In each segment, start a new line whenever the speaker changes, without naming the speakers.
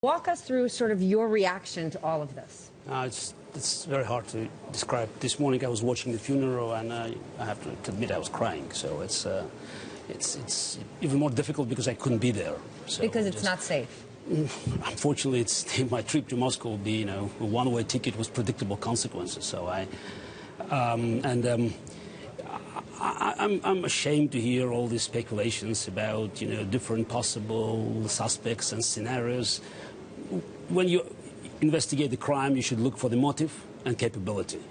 Walk us through sort of your reaction to all of this.
It's very hard to describe. This morning I was watching the funeral, and I have to admit I was crying. So it's even more difficult because I couldn't be there. So
because it's not safe.
Unfortunately, my trip to Moscow will be, a one-way ticket with predictable consequences. So I'm ashamed to hear all these speculations about, different possible suspects and scenarios. When you investigate the crime, you should look for the motive and capability.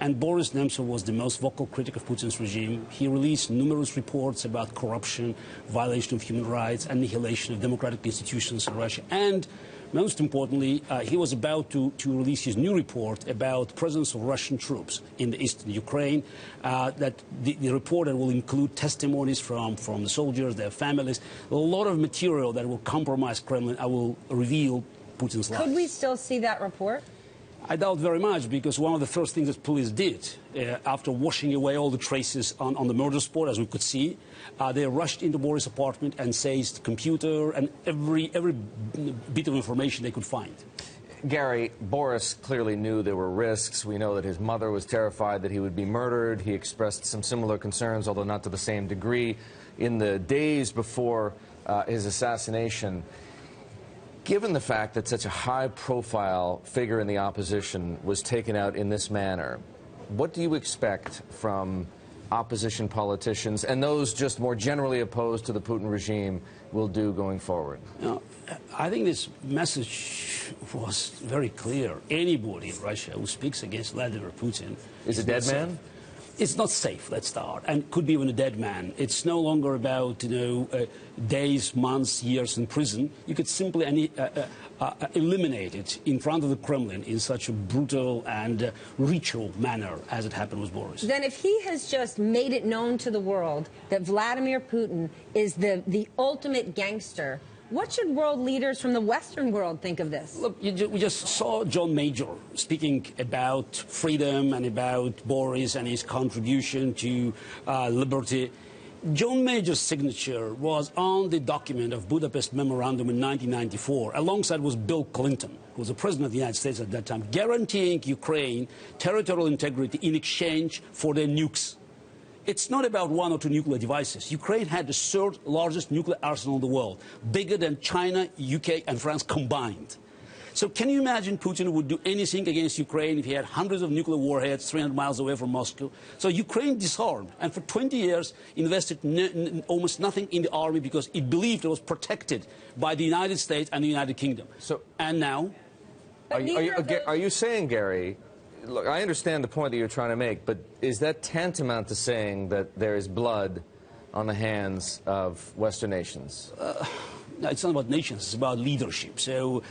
And Boris Nemtsov was the most vocal critic of Putin's regime. He released numerous reports about corruption, violation of human rights, annihilation of democratic institutions in Russia. And most importantly, he was about to release his new report about the presence of Russian troops in the eastern Ukraine. That the report that will include testimonies from the soldiers, their families, a lot of material that will compromise Kremlin. I will reveal Putin's lies.
Could we still see that report?
I doubt very much, because one of the first things that police did, after washing away all the traces on the murder spot, as we could see, they rushed into Boris' apartment and seized computer and every bit of information they could find.
Garry, Boris clearly knew there were risks. We know that his mother was terrified that he would be murdered. He expressed some similar concerns, although not to the same degree, in the days before his assassination. Given the fact that such a high-profile figure in the opposition was taken out in this manner, what do you expect from opposition politicians and those just more generally opposed to the Putin regime will do going forward?
I think this message was very clear. Anybody in Russia who speaks against Vladimir Putin
is a dead man?
It's not safe, let's start, and could be even a dead man. It's no longer about, days, months, years in prison. You could simply eliminate it in front of the Kremlin in such a brutal and ritual manner as it happened with Boris.
Then if he has just made it known to the world that Vladimir Putin is the ultimate gangster, what should world leaders from the Western world think of this?
Look, we just saw John Major speaking about freedom and about Boris and his contribution to liberty. John Major's signature was on the document of Budapest Memorandum in 1994, alongside with Bill Clinton, who was the President of the United States at that time, guaranteeing Ukraine territorial integrity in exchange for their nukes. It's not about one or two nuclear devices. Ukraine had the third largest nuclear arsenal in the world, bigger than China, UK, and France combined. So can you imagine Putin would do anything against Ukraine if he had hundreds of nuclear warheads 300 miles away from Moscow? So Ukraine disarmed, and for 20 years invested almost nothing in the army because it believed it was protected by the United States and the United Kingdom. And now?
Are you saying, Garry, look, I understand the point that you're trying to make, but is that tantamount to saying that there is blood on the hands of Western nations?
No, it's not about nations, it's about leadership. So,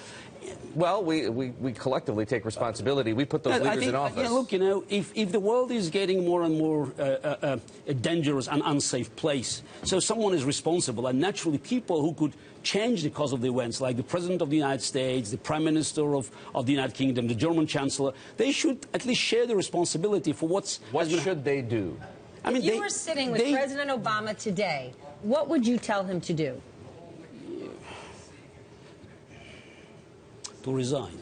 well, we collectively take responsibility. We put those leaders in office.
Yeah, look, if the world is getting more and more a dangerous and unsafe place, so someone is responsible, and naturally people who could change the course of the events, like the President of the United States, the Prime Minister of the United Kingdom, the German Chancellor, they should at least share the responsibility for what
should they do?
I mean, if you were sitting with President Obama today, what would you tell him to do?
To resign.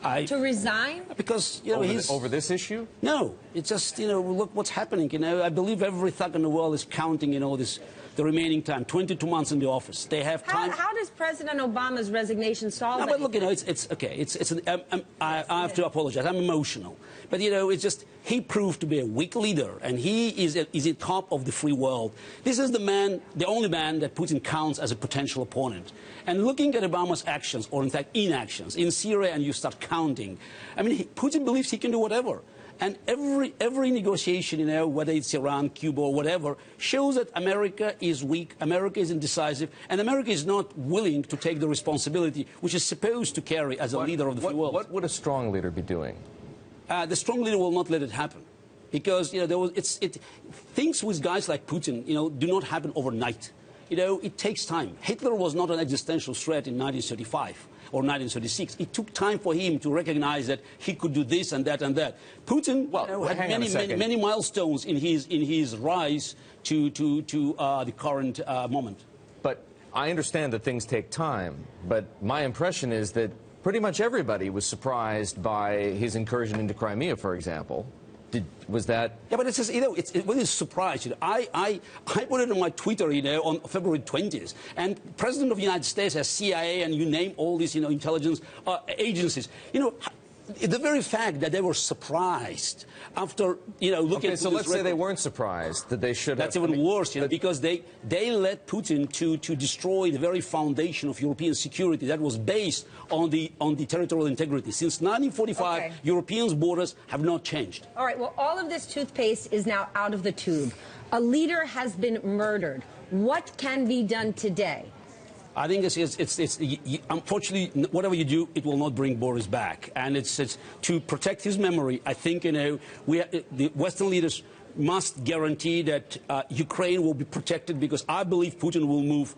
To resign?
Because,
he's... Over this issue?
No. It's just, look what's happening. I believe every thug in the world is counting, the remaining time. 22 months in the office. They have time.
How does President Obama's resignation solve that?
But look, it's okay. I have to apologize. I'm emotional. But, it's just he proved to be a weak leader, and he is at top of the free world. This is the only man that Putin counts as a potential opponent. And looking at Obama's actions, or in fact inactions, in Syria, and you start counting, I mean, Putin believes he can do whatever. And every negotiation, whether it's Iran, Cuba, or whatever, shows that America is weak, America is indecisive, and America is not willing to take the responsibility which is supposed to carry as a leader of the free world.
What would a strong leader be doing?
The strong leader will not let it happen, because things with guys like Putin, do not happen overnight. It takes time. Hitler was not an existential threat in 1935 or 1936. It took time for him to recognize that he could do this and that and that. Putin had many milestones in his rise to the current moment.
But I understand that things take time, but my impression is that pretty much everybody was surprised by his incursion into Crimea, for example. Was that?
Yeah, but it's just, it was a surprise. I put it on my Twitter, on February 20th, and President of the United States has CIA, and you name all these, intelligence agencies. The very fact that they were surprised after, looking at
so let's say they weren't surprised, that they should
have. That's
even
worse, because they led Putin to destroy the very foundation of European security that was based on the territorial integrity. Since 1945,
okay.
Europeans' borders have not changed.
All right, well, all of this toothpaste is now out of the tube. A leader has been murdered. What can be done today?
I think it's unfortunately, whatever you do, it will not bring Boris back. And it's to protect his memory. I think, the Western leaders must guarantee that Ukraine will be protected, because I believe Putin will move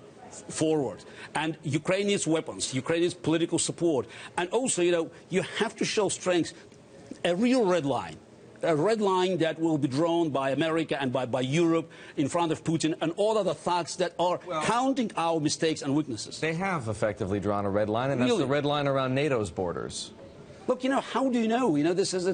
forward. And Ukraine needs weapons. Ukraine needs political support. And also, you have to show strength, a real red line. A red line that will be drawn by America and by Europe in front of Putin and all other thugs that are counting our mistakes and weaknesses.
They have effectively drawn a red line, and that's the red line around NATO's borders.
Look, how do you know? This is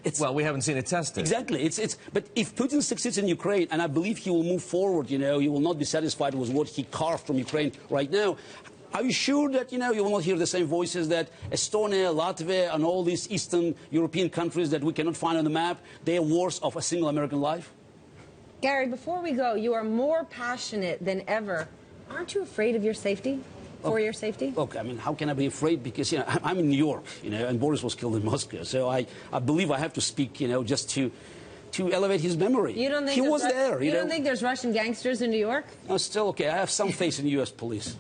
it's.
Well, we haven't seen it tested.
Exactly. But if Putin succeeds in Ukraine, and I believe he will move forward, he will not be satisfied with what he carved from Ukraine right now. Are you sure that, you will not hear the same voices that Estonia, Latvia, and all these Eastern European countries that we cannot find on the map, they are worse of a single American life?
Gary, before we go, you are more passionate than ever. Aren't you afraid of your safety? For your safety?
Look, how can I be afraid? Because, I'm in New York, and Boris was killed in Moscow. So I believe I have to speak, just to elevate his memory.
You don't think
he was there?
You don't think there's Russian gangsters in New York?
No, still okay. I have some faith in U.S. police.